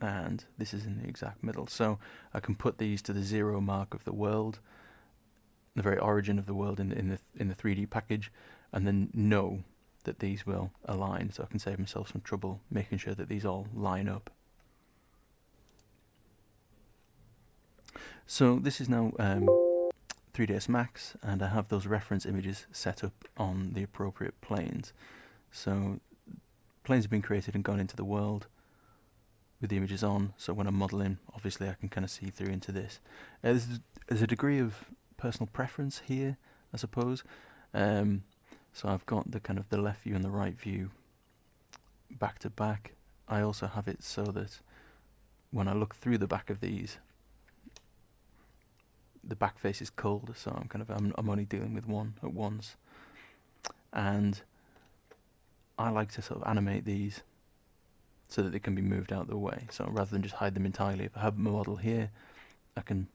and this is in the exact middle. So I can put these to the 0 mark of the world, the very origin of the world in the 3D package, and then know that these will align, so I can save myself some trouble making sure that these all line up. So this is now 3ds Max, and I have those reference images set up on the appropriate planes. So planes have been created and gone into the world with the images on, so when I'm modelling, obviously I can kind of see through into this. There's a degree of personal preference here, I suppose. So I've got the kind of the left view and the right view back to back. I also have it so that when I look through the back of these, the back face is cold, so I'm only dealing with one at once. And I like to sort of animate these so that they can be moved out of the way. So rather than just hide them entirely, if I have my model here, I can,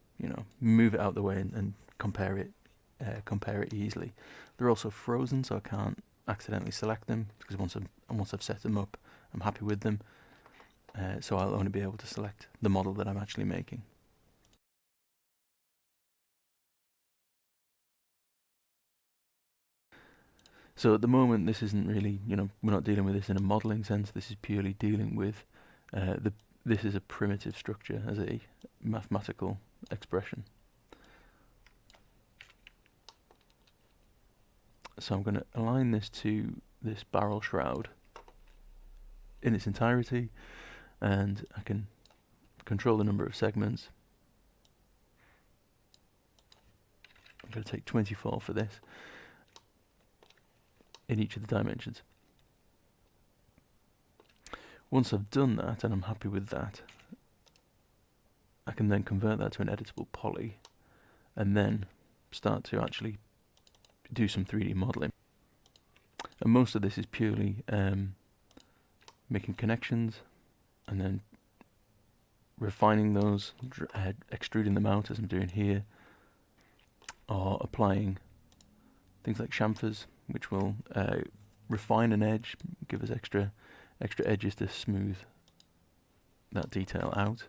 move it out of the way and compare it easily. They're also frozen, so I can't accidentally select them, because once I've set them up, I'm happy with them. So I'll only be able to select the model that I'm actually making. So at the moment, this isn't really, we're not dealing with this in a modelling sense. This is purely dealing with this is a primitive structure as a mathematical expression. So I'm going to align this to this barrel shroud in its entirety, and I can control the number of segments. I'm going to take 24 for this in each of the dimensions. Once I've done that and I'm happy with that, I can then convert that to an editable poly and then start to actually do some 3D modeling. And most of this is purely making connections and then refining those, extruding them out as I'm doing here, or applying things like chamfers, which will refine an edge, give us extra edges to smooth that detail out.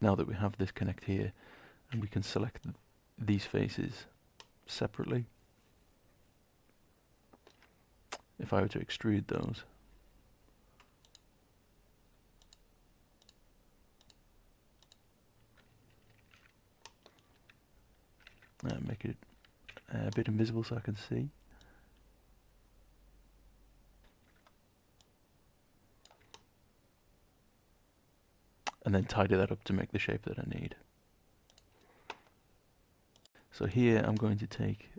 Now that we have this connect here, and we can select these faces separately, if I were to extrude those, make it a bit invisible so I can see. And then tidy that up to make the shape that I need. So here I'm going to take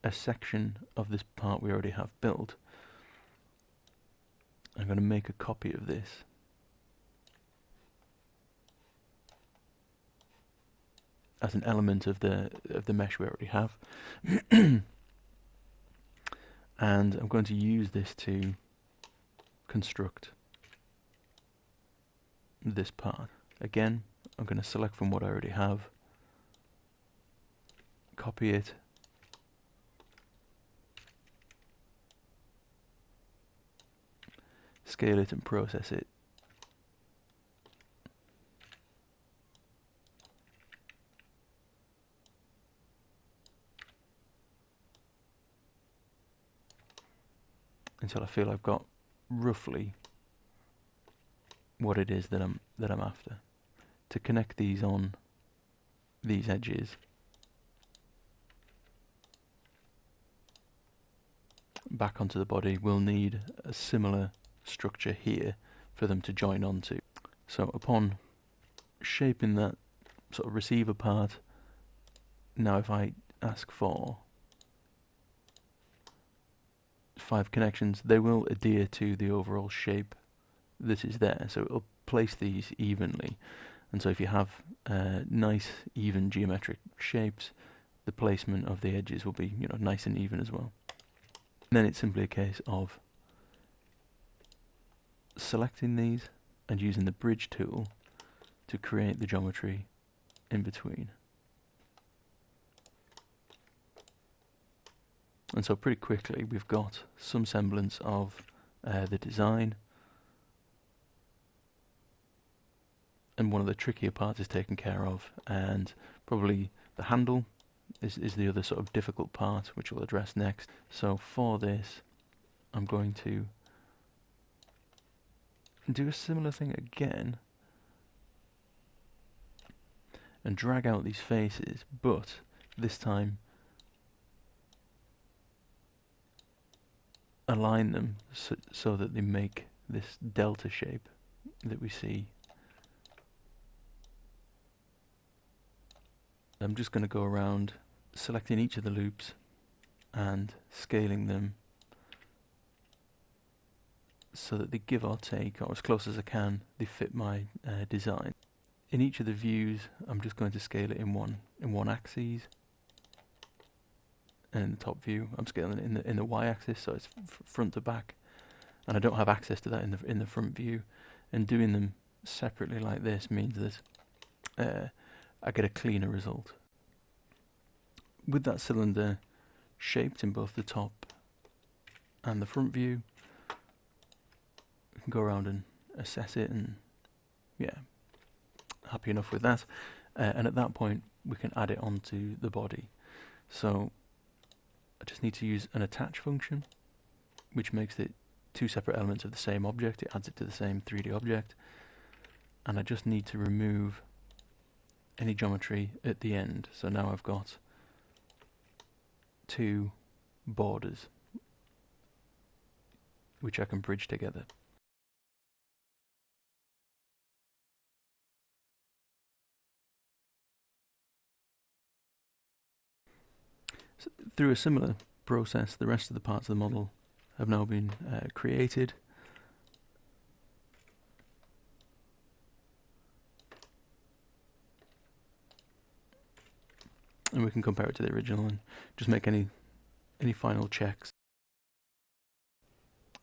a section of this part we already have built. I'm going to make a copy of this. As an element of the mesh we already have. And I'm going to use this to construct this part. Again, I'm going to select from what I already have, copy it, scale it and process it. Until I feel I've got roughly what it is that I'm after. To connect these on these edges, back onto the body, we'll need a similar structure here for them to join onto. So upon shaping that sort of receiver part, now if I ask for 5 connections, they will adhere to the overall shape that is there, so it'll place these evenly. And so if you have nice even geometric shapes, the placement of the edges will be nice and even as well. And then it's simply a case of selecting these and using the bridge tool to create the geometry in between. And so pretty quickly we've got some semblance of the design, and one of the trickier parts is taken care of, and probably the handle is the other sort of difficult part, which we'll address next. So for this, I'm going to do a similar thing again and drag out these faces, but this time align them so that they make this delta shape that we see. I'm just going to go around selecting each of the loops and scaling them so that they give or take, or as close as I can, they fit my design. In each of the views, I'm just going to scale it in one axis. And in the top view, I'm scaling it in the y-axis, so it's front to back. And I don't have access to that in the front view. And doing them separately like this means that I get a cleaner result. With that cylinder shaped in both the top and the front view, we can go around and assess it, and yeah, happy enough with that. And at that point, we can add it onto the body. So I just need to use an attach function, which makes it two separate elements of the same object. It adds it to the same 3D object. And I just need to remove any geometry at the end. So now I've got two borders, which I can bridge together. So through a similar process, the rest of the parts of the model have now been created. And we can compare it to the original and just make any final checks.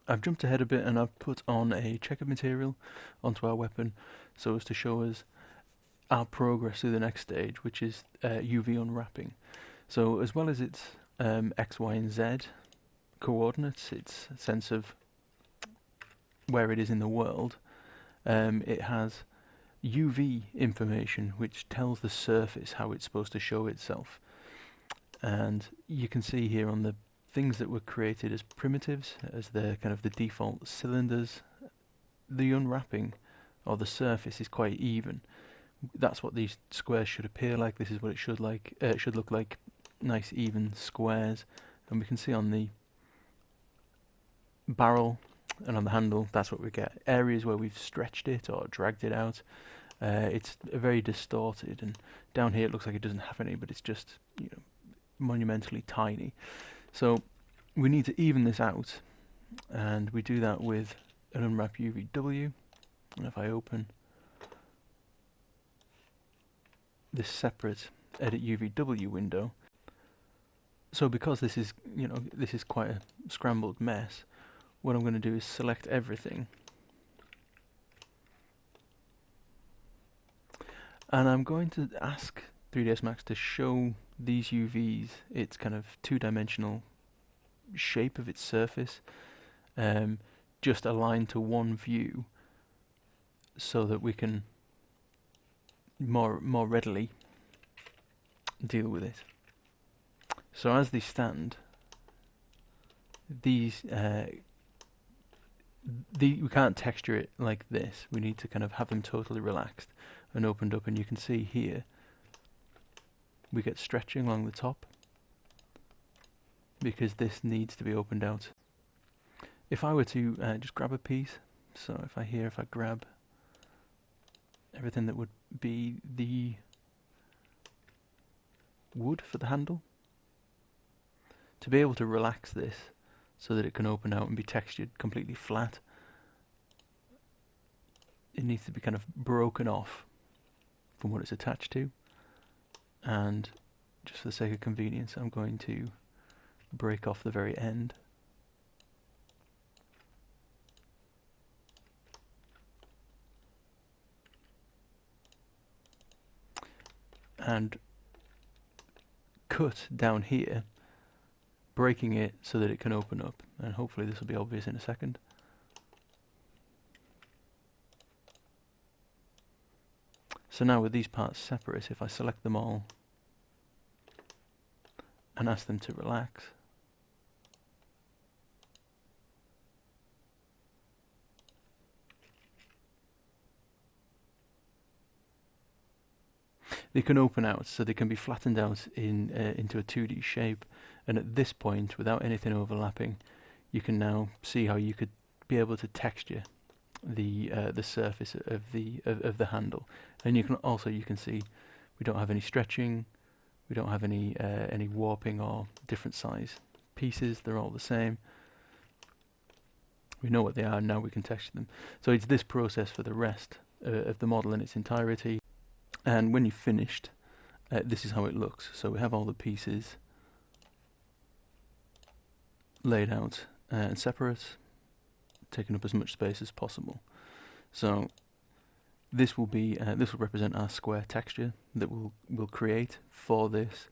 I've jumped ahead a bit and I've put on a checkered material onto our weapon so as to show us our progress through the next stage, which is UV unwrapping. So as well as its X, Y and Z coordinates, its sense of where it is in the world, it has UV information which tells the surface how it's supposed to show itself. And you can see here on the things that were created as primitives, as the kind of the default cylinders, the unwrapping or the surface is quite even. That's what these squares should appear like. This is what it should like. It should look like nice even squares. And we can see on the barrel and on the handle, that's what we get. Areas where we've stretched it or dragged it out, it's very distorted, and down here it looks like it doesn't have any, but it's just, you know, monumentally tiny. So we need to even this out, and we do that with an unwrap UVW. And if I open this separate edit UVW window, so because this is, you know, this is quite a scrambled mess, what I'm going to do is select everything, and I'm going to ask 3ds Max to show these UVs its kind of two-dimensional shape of its surface, just aligned to one view, so that we can more readily deal with it. So as they stand, these we can't texture it like this. We need to kind of have them totally relaxed and opened up, and you can see here we get stretching along the top because this needs to be opened out. If I were to just grab a piece, so if I grab everything that would be the wood for the handle, to be able to relax this so that it can open out and be textured completely flat, it needs to be kind of broken off from what it's attached to. And just for the sake of convenience, I'm going to break off the very end. And cut down here breaking it so that it can open up, and hopefully this will be obvious in a second. So now with these parts separate, if I select them all and ask them to relax, they can open out, so they can be flattened out into a 2D shape. And at this point, without anything overlapping, you can now see how you could be able to texture the surface of the handle. And you can see we don't have any stretching, we don't have any warping or different size pieces. They're all the same. We know what they are, and now we can texture them. So it's this process for the rest of the model in its entirety. And when you've finished, this is how it looks. So we have all the pieces laid out and separate, taking up as much space as possible. So this will represent our square texture that we'll create for this,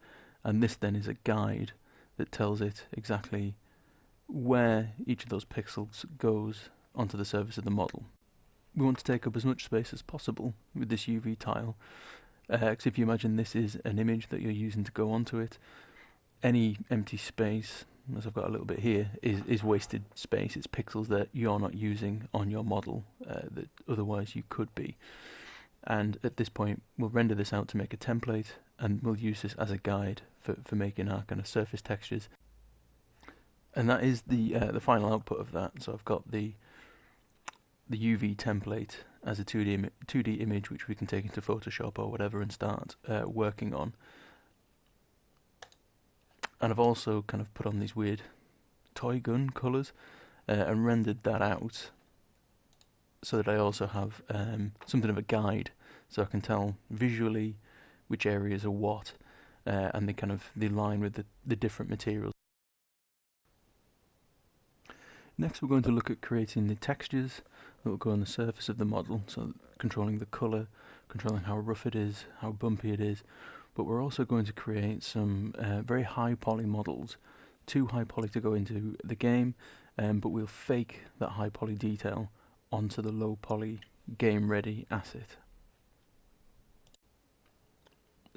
and this then is a guide that tells it exactly where each of those pixels goes onto the surface of the model. We want to take up as much space as possible with this UV tile, because if you imagine this is an image that you're using to go onto it, any empty space, as I've got a little bit here, is wasted space. It's pixels that you're not using on your model that otherwise you could be. And at this point, we'll render this out to make a template, and we'll use this as a guide for making our kind of surface textures. And that is the final output of that. So I've got the UV template as a 2D image, which we can take into Photoshop or whatever and start working on. And I've also kind of put on these weird toy gun colours and rendered that out so that I also have something of a guide, so I can tell visually which areas are what, and they line with the different materials. Next we're going to look at creating the textures that will go on the surface of the model, so controlling the colour, controlling how rough it is, how bumpy it is, but we're also going to create some very high poly models, too high poly to go into the game, but we'll fake that high poly detail onto the low poly game ready asset.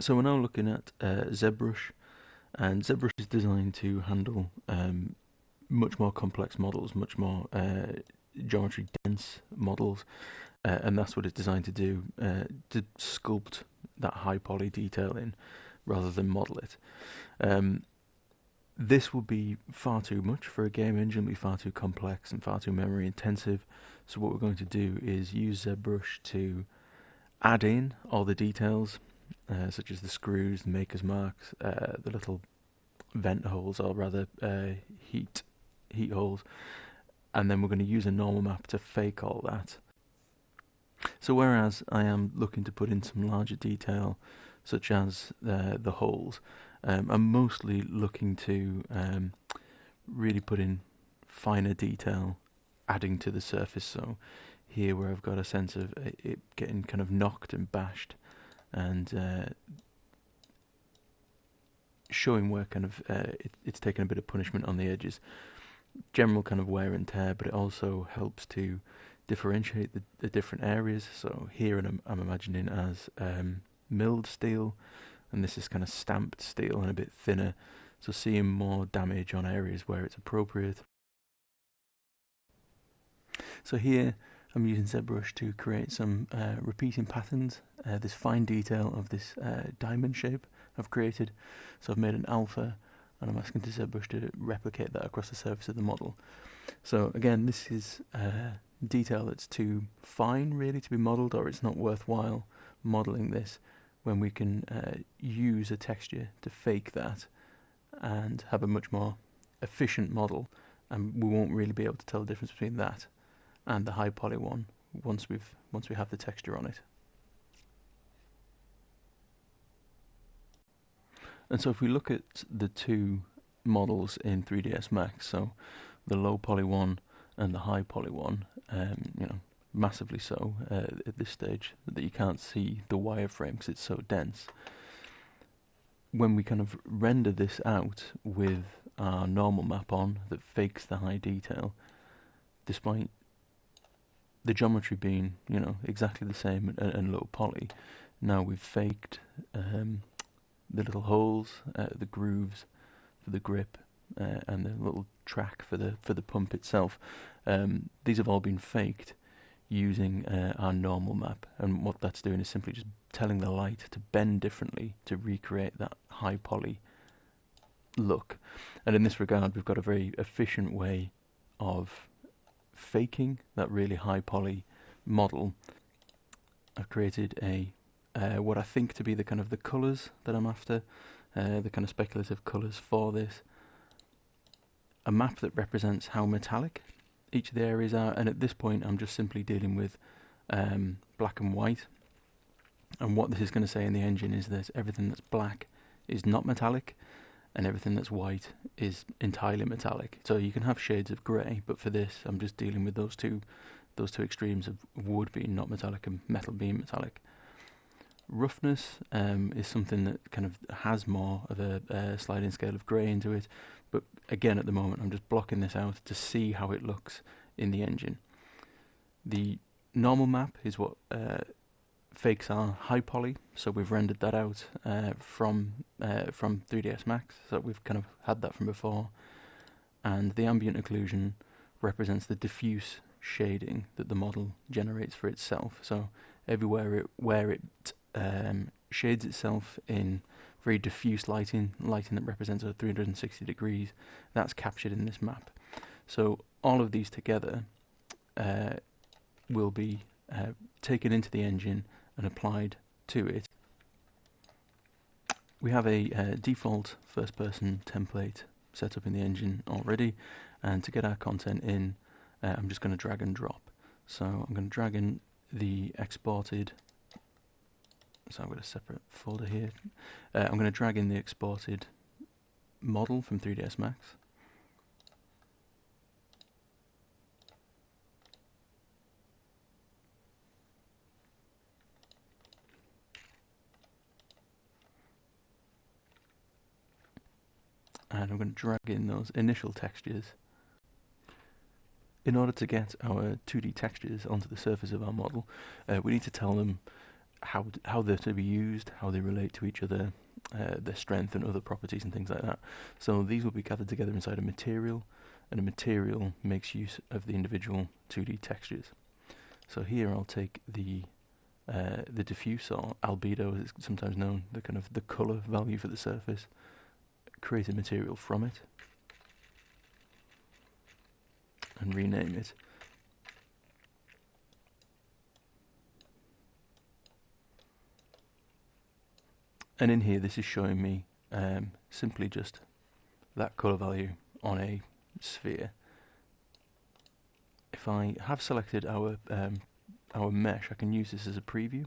So we're now looking at ZBrush, and ZBrush is designed to handle much more complex models, much more geometry dense models, and that's what it's designed to do, to sculpt that high poly detail in rather than model it. This will be far too much for a game engine, be far too complex and far too memory intensive, so what we're going to do is use ZBrush to add in all the details, such as the screws, the maker's marks, the little vent holes, or rather heat holes, and then we're going to use a normal map to fake all that. So whereas I am looking to put in some larger detail, such as the holes, I'm mostly looking to really put in finer detail, adding to the surface. So here where I've got a sense of it getting kind of knocked and bashed, and showing where kind of it's taken a bit of punishment on the edges. General kind of wear and tear, but it also helps to differentiate the different areas. So here I'm imagining as milled steel, and this is kind of stamped steel and a bit thinner, so seeing more damage on areas where it's appropriate. So here I'm using ZBrush to create some repeating patterns, this fine detail of this diamond shape I've created. So I've made an alpha, and I'm asking to ZBrush to replicate that across the surface of the model. So again, this is detail that's too fine really to be modelled, or it's not worthwhile modelling this, when we can use a texture to fake that and have a much more efficient model, and we won't really be able to tell the difference between that and the high poly one once we have the texture on it. And so if we look at the two models in 3ds Max, so the low poly one and the high poly one, massively so at this stage, that you can't see the wireframe because it's so dense. When we kind of render this out with our normal map on that fakes the high detail, despite the geometry being, you know, exactly the same and low poly. Now we've faked the little holes, the grooves for the grip, and the little track for the pump itself. These have all been faked using our normal map, and what that's doing is simply just telling the light to bend differently to recreate that high poly look. And in this regard, we've got a very efficient way of faking that really high poly model. I've created a what I think to be the kind of the colours that I'm after, the kind of speculative colours for this. A map that represents how metallic each of the areas are, and at this point I'm just simply dealing with black and white. And what this is going to say in the engine is that everything that's black is not metallic, and everything that's white is entirely metallic. So you can have shades of grey, but for this I'm just dealing with those two extremes of wood being not metallic and metal being metallic. Roughness is something that kind of has more of a sliding scale of grey into it, but again at the moment I'm just blocking this out to see how it looks in the engine. The normal map is what fakes our high poly, so we've rendered that out from 3ds Max, so we've kind of had that from before. And the ambient occlusion represents the diffuse shading that the model generates for itself. So everywhere where it shades itself in very diffuse lighting that represents a 360 degrees, that's captured in this map. So all of these together will be taken into the engine and applied to it. We have a default first-person template set up in the engine already, and to get our content in, I'm just going to drag and drop. So I'm going to drag in the exported, so I've got a separate folder here. I'm going to drag in the exported model from 3ds Max. And I'm going to drag in those initial textures. In order to get our 2D textures onto the surface of our model, we need to tell them how they're to be used, how they relate to each other, their strength and other properties and things like that. So these will be gathered together inside a material, and a material makes use of the individual 2D textures. So here I'll take the diffuse, or albedo as it's sometimes known, the kind of the colour value for the surface, create a material from it, and rename it. And in here this is showing me simply just that colour value on a sphere. If I have selected our mesh, I can use this as a preview.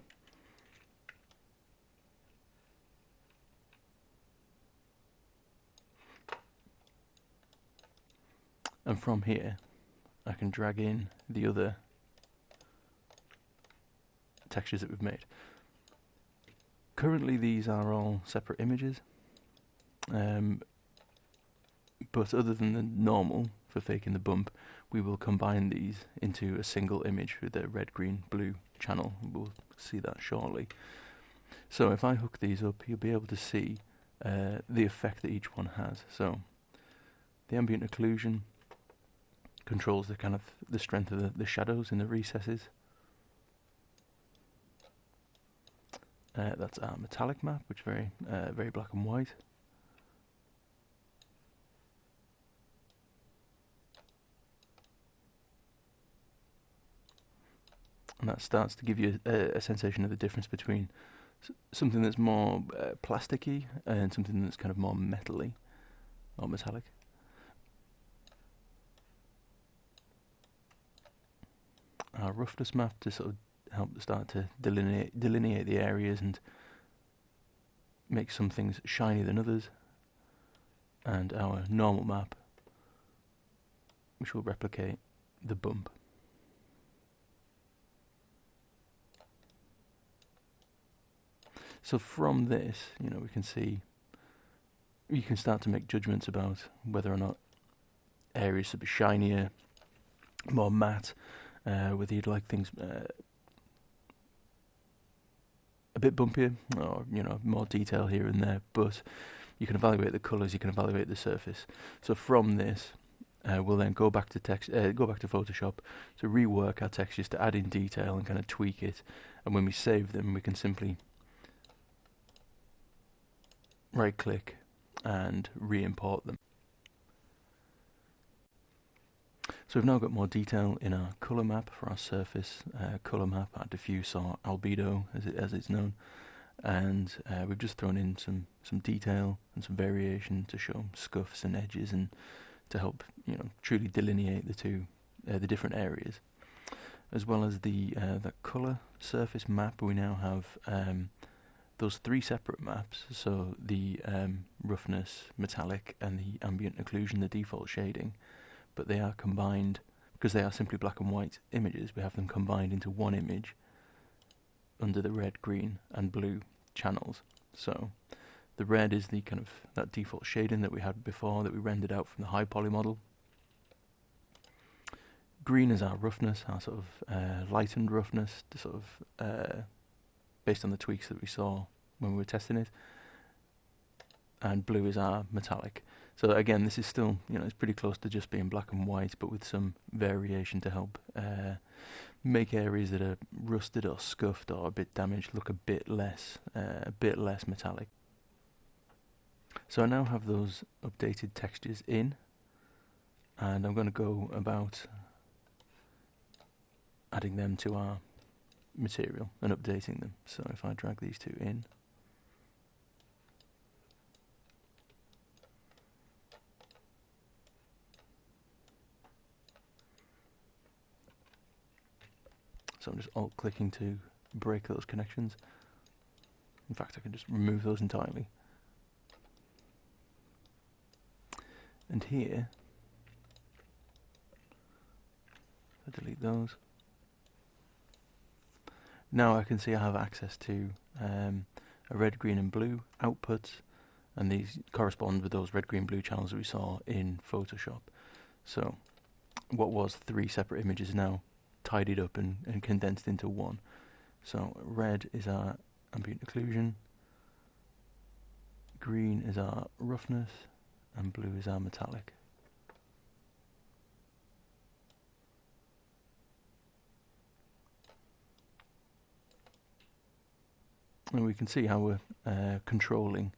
And from here I can drag in the other textures that we've made. Currently these are all separate images, but other than the normal for faking the bump, we will combine these into a single image with a red, green, blue channel. We'll see that shortly. So if I hook these up, you'll be able to see the effect that each one has. So the ambient occlusion controls the kind of the strength of the shadows in the recesses. That's our metallic map, which is very black and white. And that starts to give you a sensation of the difference between something that's more plasticky and something that's kind of more metally or metallic. Our roughness map to sort of help start to delineate the areas and make some things shinier than others. And our normal map, which will replicate the bump. So from this, we can see you can start to make judgments about whether or not areas should be shinier, more matte, whether you'd like things a bit bumpier, or more detail here and there. But you can evaluate the colours, you can evaluate the surface. So from this, we'll then go back to Photoshop to rework our textures, to add in detail and kind of tweak it. And when we save them, we can simply right-click and re-import them. So we've now got more detail in our colour map for our surface, colour map, our diffuse or albedo as it's known, and we've just thrown in some detail and some variation to show scuffs and edges and to help truly delineate the different areas, as well as the colour surface map. We now have those three separate maps, so the roughness, metallic, and the ambient occlusion, the default shading. But they are combined, because they are simply black and white images, we have them combined into one image under the red, green and blue channels. So the red is the kind of that default shading that we had before, that we rendered out from the high poly model. Green is our roughness, our sort of lightened roughness, sort of based on the tweaks that we saw when we were testing it. And blue is our metallic. So again, this is still, it's pretty close to just being black and white, but with some variation to help make areas that are rusted or scuffed or a bit damaged look a bit less metallic. So I now have those updated textures in, and I'm going to go about adding them to our material and updating them. So if I drag these two in, so I'm just alt-clicking to break those connections. In fact, I can just remove those entirely. And here, I delete those. Now I can see I have access to a red, green and blue outputs, and these correspond with those red, green, blue channels that we saw in Photoshop. So what was 3 separate images now tidied up and condensed into one. So red is our ambient occlusion, green is our roughness, and blue is our metallic. And we can see how we're controlling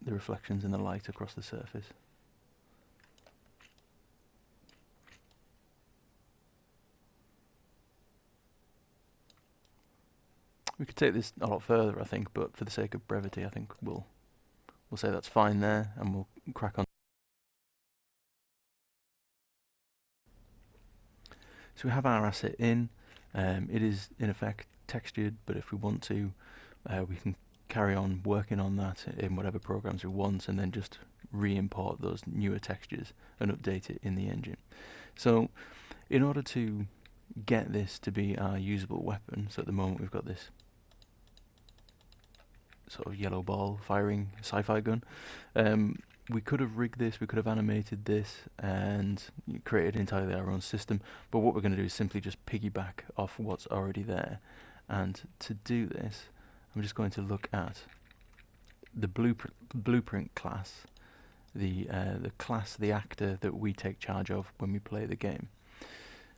the reflections in the light across the surface. We could take this a lot further, I think, but for the sake of brevity, I think we'll say that's fine there, and we'll crack on. So we have our asset in. It is in effect textured, but if we want to, we can carry on working on that in whatever programs we want, and then just re-import those newer textures and update it in the engine. So in order to get this to be our usable weapon, so at the moment we've got this sort of yellow ball firing sci-fi gun. We could have rigged this, we could have animated this and created entirely our own system, but what we're going to do is simply just piggyback off what's already there. And to do this, I'm just going to look at the blueprint class, the class, the actor that we take charge of when we play the game.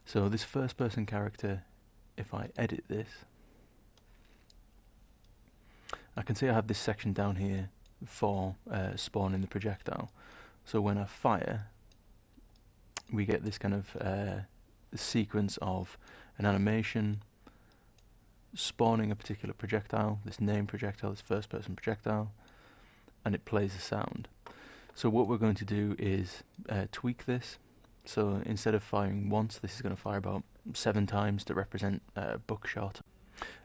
So this first person character, if I edit this, I can see I have this section down here for spawning the projectile. So when I fire, we get this kind of sequence of an animation, spawning a particular projectile, this named projectile, this first person projectile, and it plays a sound. So what we're going to do is tweak this. So instead of firing once, this is going to fire about 7 times to represent buckshot.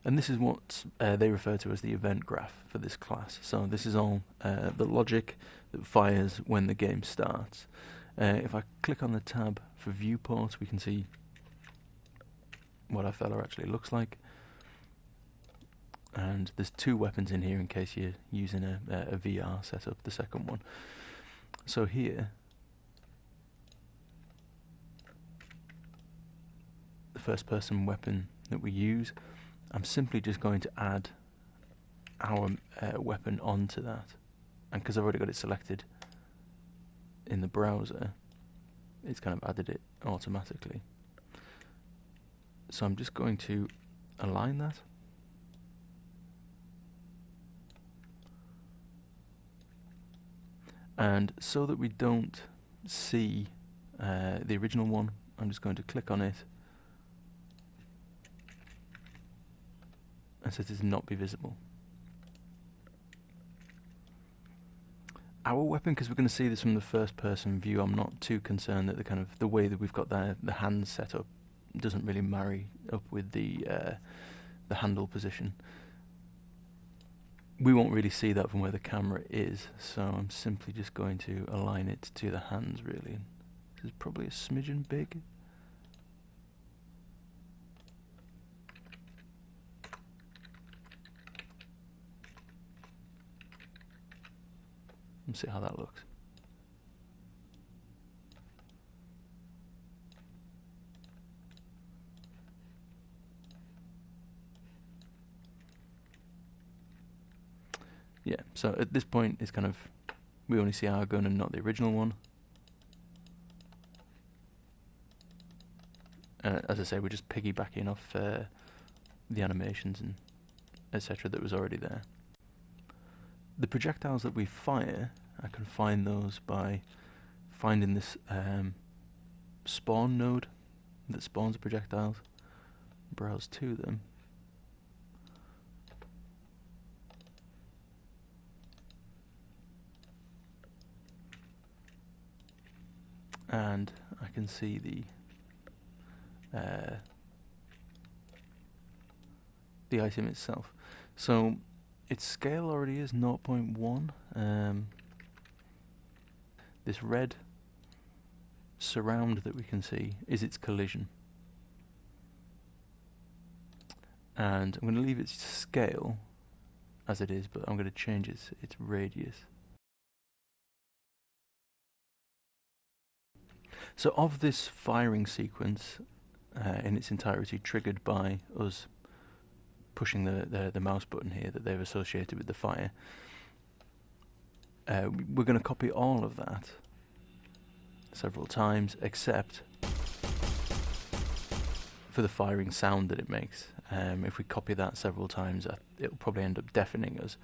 And this is what they refer to as the event graph for this class. So this is all the logic that fires when the game starts. If I click on the tab for viewport, we can see what our fella actually looks like. And there's 2 weapons in here in case you're using a VR setup, the second one. So here, the first person weapon that we use, I'm simply just going to add our weapon onto that. And because I've already got it selected in the browser, it's kind of added it automatically. So I'm just going to align that. And so that we don't see the original one, I'm just going to click on it and set it to not be visible. Our weapon, because we're going to see this from the first person view, I'm not too concerned that the way that we've got the hands set up doesn't really marry up with the handle position. We won't really see that from where the camera is, so I'm simply just going to align it to the hands, really. This is probably a smidgen big. Let's see how that looks. Yeah, so at this point it's kind of, we only see our gun and not the original one. As I say, we're just piggybacking off the animations and etc. that was already there. The projectiles that we fire, I can find those by finding this spawn node that spawns the projectiles, browse to them. And I can see the item itself. So its scale already is 0.1. This red surround that we can see is its collision. And I'm going to leave its scale as it is, but I'm going to change its radius. So of this firing sequence in its entirety, triggered by us pushing the mouse button here that they've associated with the fire, we're going to copy all of that several times, except for the firing sound that it makes. If we copy that several times, it'll probably end up deafening us.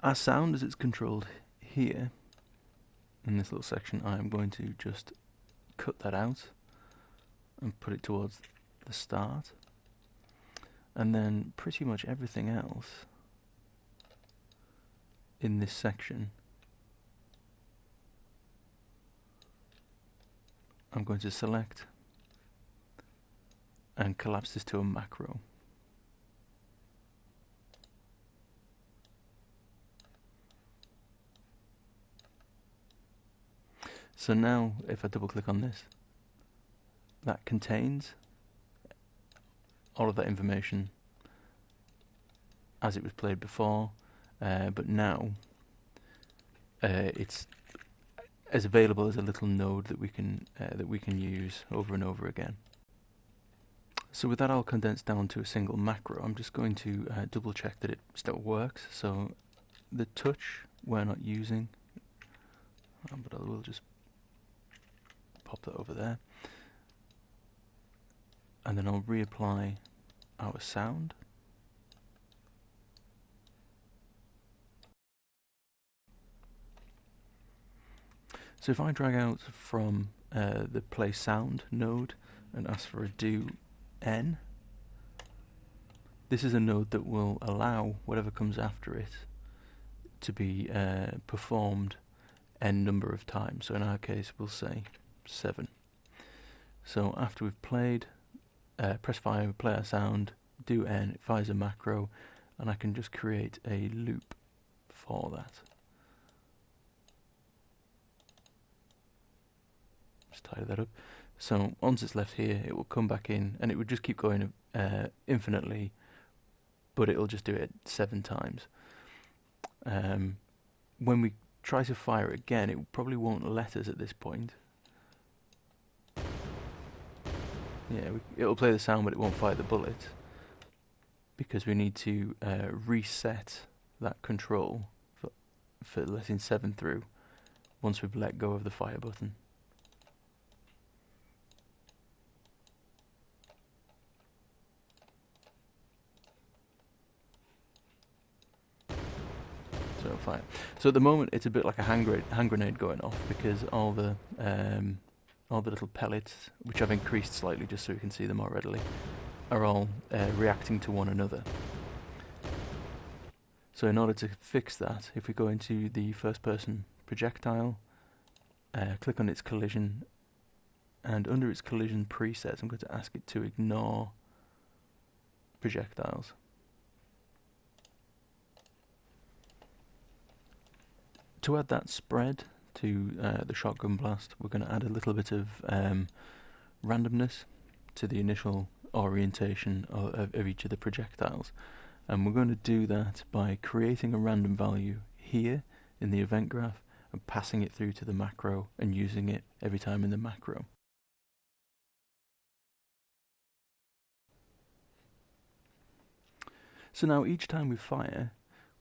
Our sound, as it's controlled here in this little section, I'm going to just cut that out and put it towards the start, and then pretty much everything else in this section I'm going to select and collapse this to a macro. So now if I double click on this, that contains all of that information as it was played before, but now it's as available as a little node that we can use over and over again. So with that all condensed down to a single macro, I'm just going to double check that it still works. So the touch we're not using, but I will just pop that over there, and then I'll reapply our sound. So if I drag out from the play sound node and ask for a do n, this is a node that will allow whatever comes after it to be performed n number of times. So in our case we'll say 7. So after we've played, press fire, play our sound, do n, it fires a macro, and I can just create a loop for that. Just tidy that up. So once it's left here, it will come back in, and it would just keep going infinitely, but it'll just do it 7 times. When we try to fire again, it probably won't let us at this point. Yeah, it'll play the sound, but it won't fire the bullet, because we need to reset that control for letting 7 through once we've let go of the fire button. So fire. So at the moment it's a bit like a hand grenade going off, because all the little pellets, which I've increased slightly just so you can see them more readily, are all reacting to one another. So in order to fix that, if we go into the first person projectile, click on its collision, and under its collision presets I'm going to ask it to ignore projectiles. To add that spread to the shotgun blast, we're going to add a little bit of randomness to the initial orientation of each of the projectiles. And we're going to do that by creating a random value here in the event graph and passing it through to the macro and using it every time in the macro. So now each time we fire,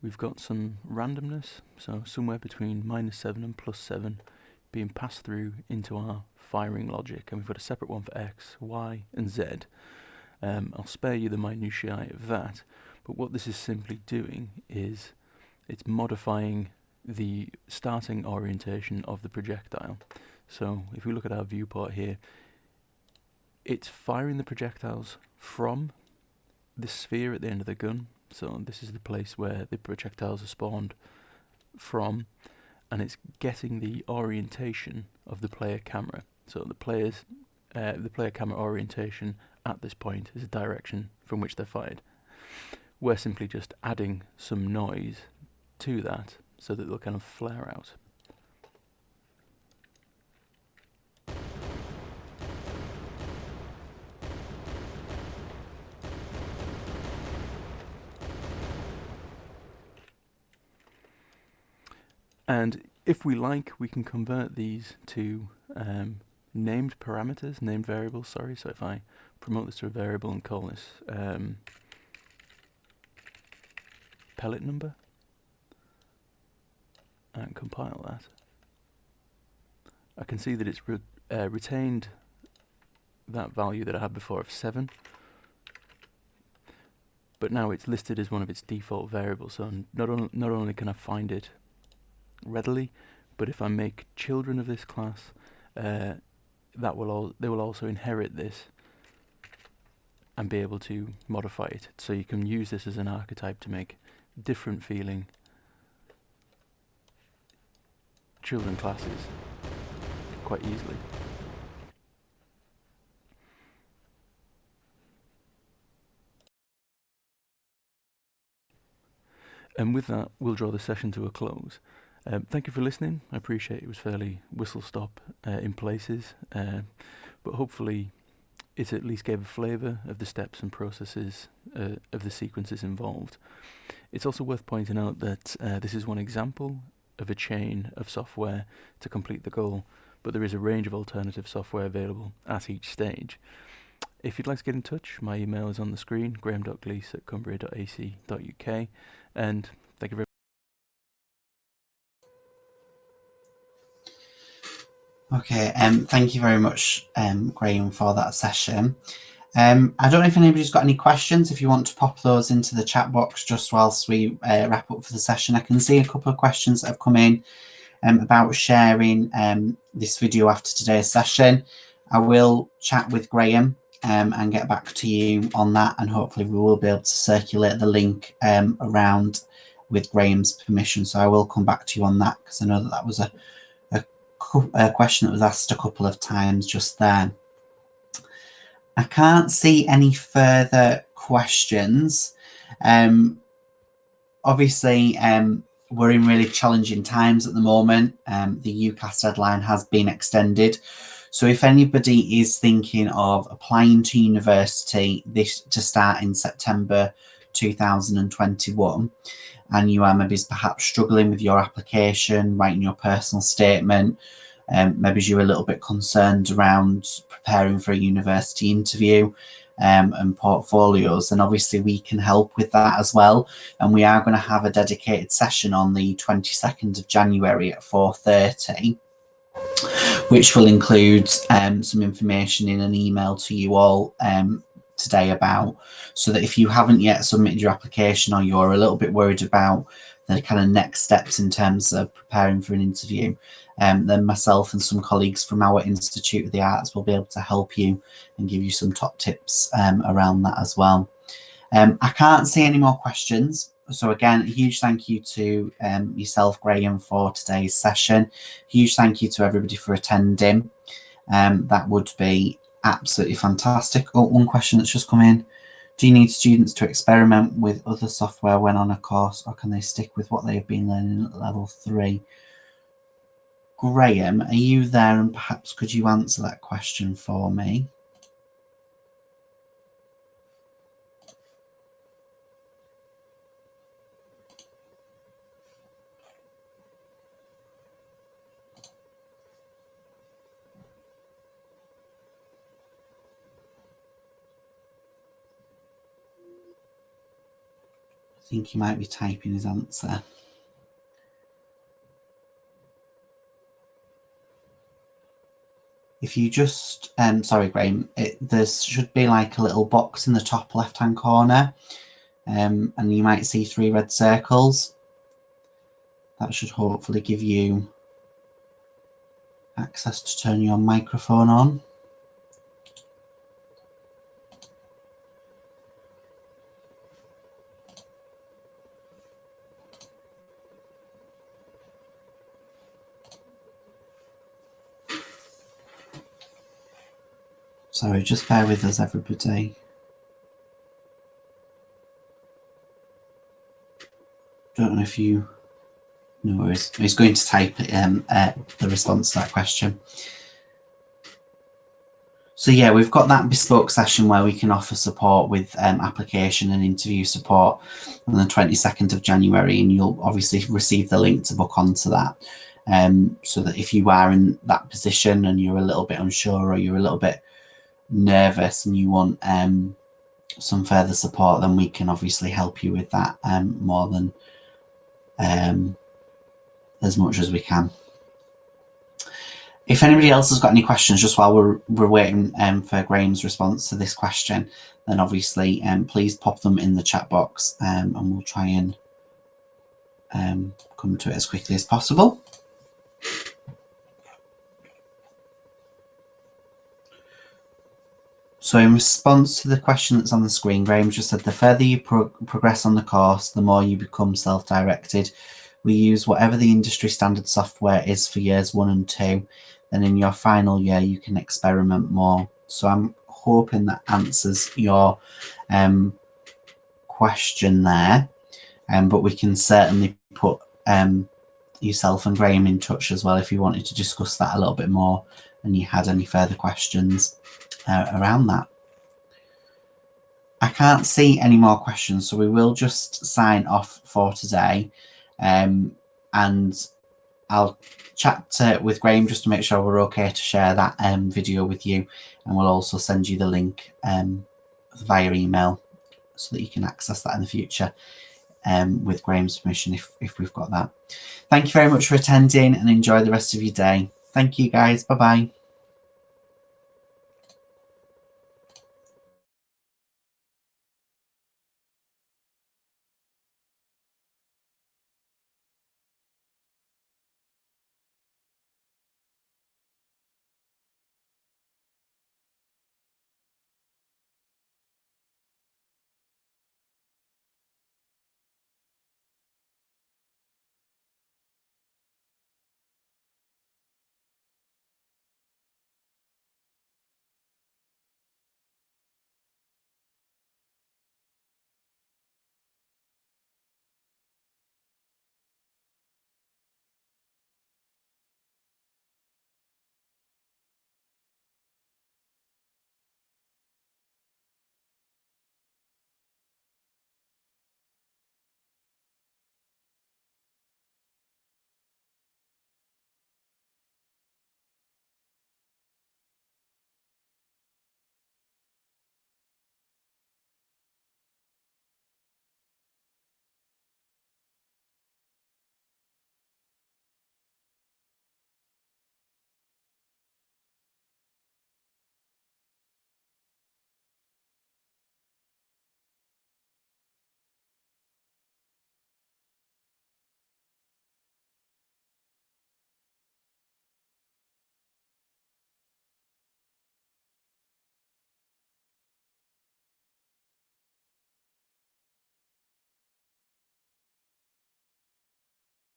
we've got some randomness, so somewhere between -7 and +7 being passed through into our firing logic, and we've got a separate one for X, Y and Z. I'll spare you the minutiae of that, but what this is simply doing is it's modifying the starting orientation of the projectile. So if we look at our viewport here, it's firing the projectiles from the sphere at the end of the gun. So this is the place where the projectiles are spawned from, and it's getting the orientation of the player camera. So the player camera orientation at this point is the direction from which they're fired. We're simply just adding some noise to that so that they'll kind of flare out. And if we like, we can convert these to named parameters, named variables, sorry. So if I promote this to a variable and call this pellet number and compile that, I can see that it's retained that value that I had before of 7, but now it's listed as one of its default variables. So not only can I find it readily, but if I make children of this class, they will also inherit this and be able to modify it. So you can use this as an archetype to make different feeling children classes quite easily. And with that, we'll draw the session to a close. Thank you for listening. I appreciate it was fairly whistle-stop in places, but hopefully it at least gave a flavour of the steps and processes of the sequences involved. It's also worth pointing out that this is one example of a chain of software to complete the goal, but there is a range of alternative software available at each stage. If you'd like to get in touch, my email is on the screen, graham.glees@cumbria.ac.uk, and thank you very much. Okay, thank you very much, Graham, for that session. I don't know if anybody's got any questions. If you want to pop those into the chat box just whilst we wrap up for the session. I can see a couple of questions that have come in about sharing this video after today's session. I will chat with Graham and get back to you on that, and hopefully we will be able to circulate the link around with Graham's permission. So I will come back to you on that, because I know that was a question that was asked a couple of times just then. I can't see any further questions. Obviously, we're in really challenging times at the moment. The UCAS deadline has been extended. So if anybody is thinking of applying to university to start in September 2021, and you are maybe perhaps struggling with your application, writing your personal statement, maybe you're a little bit concerned around preparing for a university interview and portfolios, then obviously we can help with that as well. And we are going to have a dedicated session on the 22nd of January at 4:30, which will include some information in an email to you all today about, so that if you haven't yet submitted your application or you're a little bit worried about the kind of next steps in terms of preparing for an interview, then myself and some colleagues from our Institute of the Arts will be able to help you and give you some top tips around that as well. I can't see any more questions. So again, a huge thank you to yourself, Graham, for today's session. Huge thank you to everybody for attending. That would be absolutely fantastic. Oh, one question that's just come in. Do you need students to experiment with other software when on a course, or can they stick with what they've been learning at level 3? Graham, are you there, and perhaps could you answer that question for me? I think he might be typing his answer. If you just, sorry, Graham, there should be like a little box in the top left-hand corner, and you might see 3 red circles. That should hopefully give you access to turn your microphone on. Sorry, just bear with us, everybody. Don't know if you know, he's going to type the response to that question. So yeah, we've got that bespoke session where we can offer support with application and interview support on the 22nd of January, and you'll obviously receive the link to book onto that. So that if you are in that position and you're a little bit unsure or you're a little bit nervous and you want some further support, then we can obviously help you with that more than as much as we can. If anybody else has got any questions, just while we're waiting for Graham's response to this question, then obviously please pop them in the chat box, and we'll try and come to it as quickly as possible. So in response to the question that's on the screen, Graham just said, the further you progress on the course, the more you become self-directed. We use whatever the industry standard software is for years 1 and 2. Then in your final year, you can experiment more. So I'm hoping that answers your question there. But we can certainly put yourself and Graham in touch as well if you wanted to discuss that a little bit more and you had any further questions around that. I can't see any more questions, so we will just sign off for today. And I'll chat with Graham just to make sure we're okay to share that video with you, and we'll also send you the link via email so that you can access that in the future with Graham's permission if we've got that. Thank you very much for attending, and enjoy the rest of your day. Thank you guys. Bye bye.